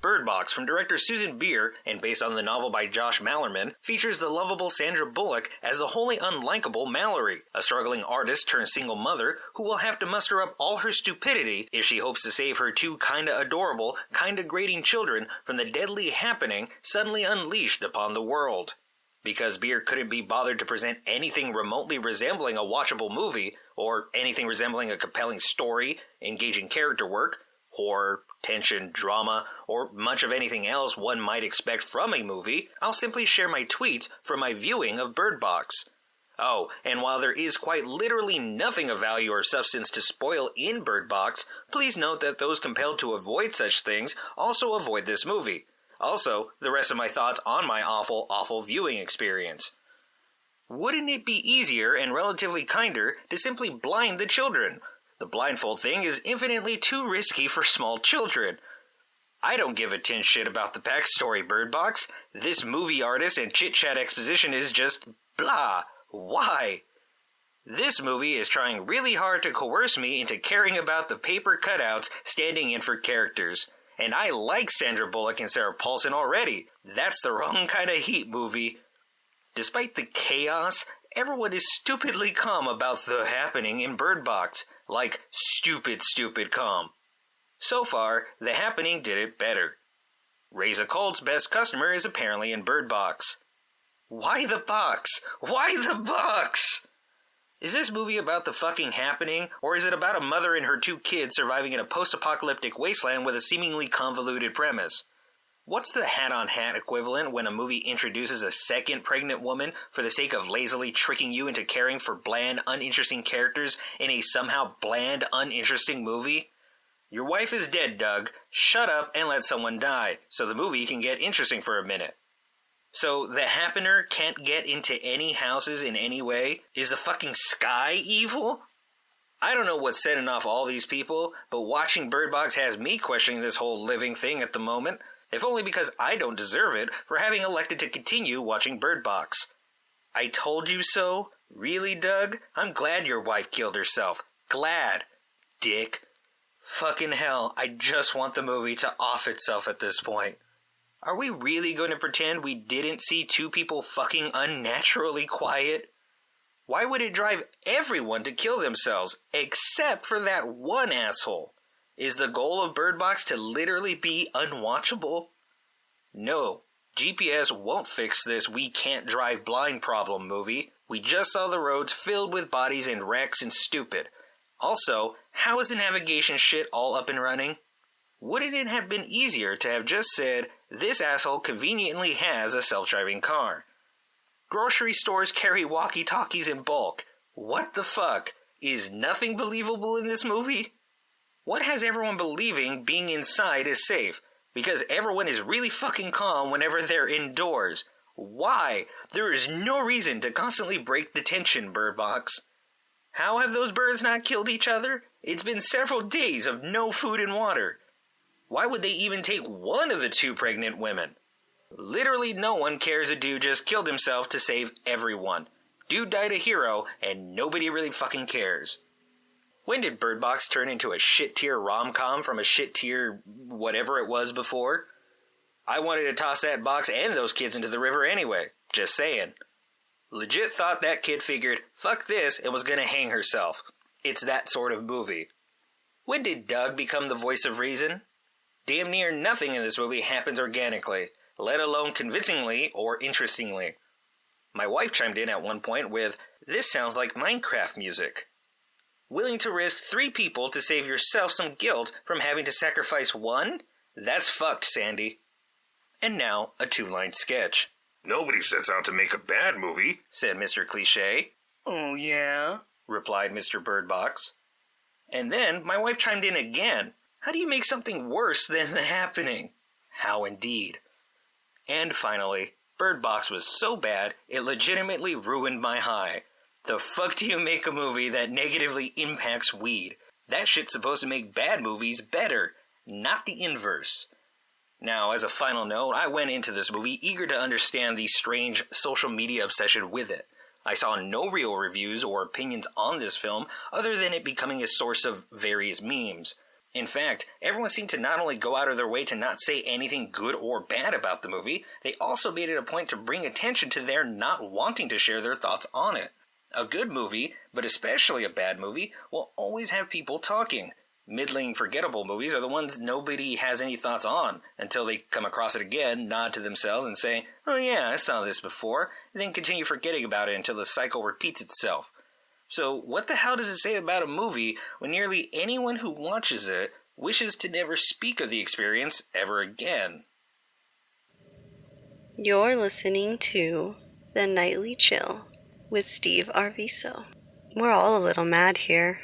Bird Box from director Susan Bier, and based on the novel by Josh Malerman, features the lovable Sandra Bullock as the wholly unlikable Mallory, a struggling artist turned single mother who will have to muster up all her stupidity if she hopes to save her two kinda adorable, kinda grating children from the deadly happening suddenly unleashed upon the world. Because Bier couldn't be bothered to present anything remotely resembling a watchable movie, or anything resembling a compelling story, engaging character work, horror, tension, drama, or much of anything else one might expect from a movie, I'll simply share my tweets from my viewing of Bird Box. Oh, and while there is quite literally nothing of value or substance to spoil in Bird Box, please note that those compelled to avoid such things also avoid this movie. Also, the rest of my thoughts on my awful viewing experience. Wouldn't it be easier and relatively kinder to simply blind the children? The blindfold thing is infinitely too risky for small children. I don't give a tin shit about the backstory, Bird Box. This movie artist and chit-chat exposition is just blah. Why? This movie is trying really hard to coerce me into caring about the paper cutouts standing in for characters. And I like Sandra Bullock and Sarah Paulson already. That's the wrong kind of heat movie. Despite the chaos, everyone is stupidly calm about the happening in Bird Box. Like, stupid calm. So far, the happening did it better. Raise a Cult's best customer is apparently in Bird Box. Why the box? Why the box? Is this movie about the fucking happening, or is it about a mother and her two kids surviving in a post-apocalyptic wasteland with a seemingly convoluted premise? What's the hat-on-hat equivalent when a movie introduces a second pregnant woman for the sake of lazily tricking you into caring for bland, uninteresting characters in a somehow bland, uninteresting movie? Your wife is dead, Doug. Shut up and let someone die, so the movie can get interesting for a minute. So, the happener can't get into any houses in any way? Is the fucking sky evil? I don't know what's setting off all these people, but watching Bird Box has me questioning this whole living thing at the moment, if only because I don't deserve it for having elected to continue watching Bird Box. I told you so? Really, Doug? I'm glad your wife killed herself. Glad. Dick. Fucking hell, I just want the movie to off itself at this point. Are we really going to pretend we didn't see two people fucking unnaturally quiet? Why would it drive everyone to kill themselves, except for that one asshole? Is the goal of Bird Box to literally be unwatchable? No, GPS won't fix this we can't drive blind problem movie. We just saw the roads filled with bodies and wrecks and stupid. Also, how is the navigation shit all up and running? Wouldn't it have been easier to have just said, this asshole conveniently has a self-driving car? Grocery stores carry walkie-talkies in bulk. What the fuck? Is nothing believable in this movie? What has everyone believing being inside is safe? Because everyone is really fucking calm whenever they're indoors. Why? There is no reason to constantly break the tension, Bird Box. How have those birds not killed each other? It's been several days of no food and water. Why would they even take one of the two pregnant women? Literally no one cares a dude just killed himself to save everyone. Dude died a hero, and nobody really fucking cares. When did Bird Box turn into a shit-tier rom-com from a shit-tier whatever it was before? I wanted to toss that box and those kids into the river anyway. Just saying. Legit thought that kid figured, fuck this, and was gonna hang herself. It's that sort of movie. When did Doug become the voice of reason? Damn near nothing in this movie happens organically, let alone convincingly or interestingly. My wife chimed in at one point with, this sounds like Minecraft music. Willing to risk 3 people to save yourself some guilt from having to sacrifice one? That's fucked, Sandy. And now, a 2-line sketch. Nobody sets out to make a bad movie, said Mr. Cliché. Oh, yeah? Replied Mr. Bird Box. And then my wife chimed in again. How do you make something worse than the happening? How indeed. And finally, Bird Box was so bad, it legitimately ruined my high. The fuck do you make a movie that negatively impacts weed? That shit's supposed to make bad movies better, not the inverse. Now, as a final note, I went into this movie eager to understand the strange social media obsession with it. I saw no real reviews or opinions on this film other than it becoming a source of various memes. In fact, everyone seemed to not only go out of their way to not say anything good or bad about the movie, they also made it a point to bring attention to their not wanting to share their thoughts on it. A good movie, but especially a bad movie, will always have people talking. Middling, forgettable movies are the ones nobody has any thoughts on until they come across it again, nod to themselves, and say, "Oh yeah, I saw this before," and then continue forgetting about it until the cycle repeats itself. So what the hell does it say about a movie when nearly anyone who watches it wishes to never speak of the experience ever again? You're listening to The Nightly Chill with Steve Arviso. We're all a little mad here.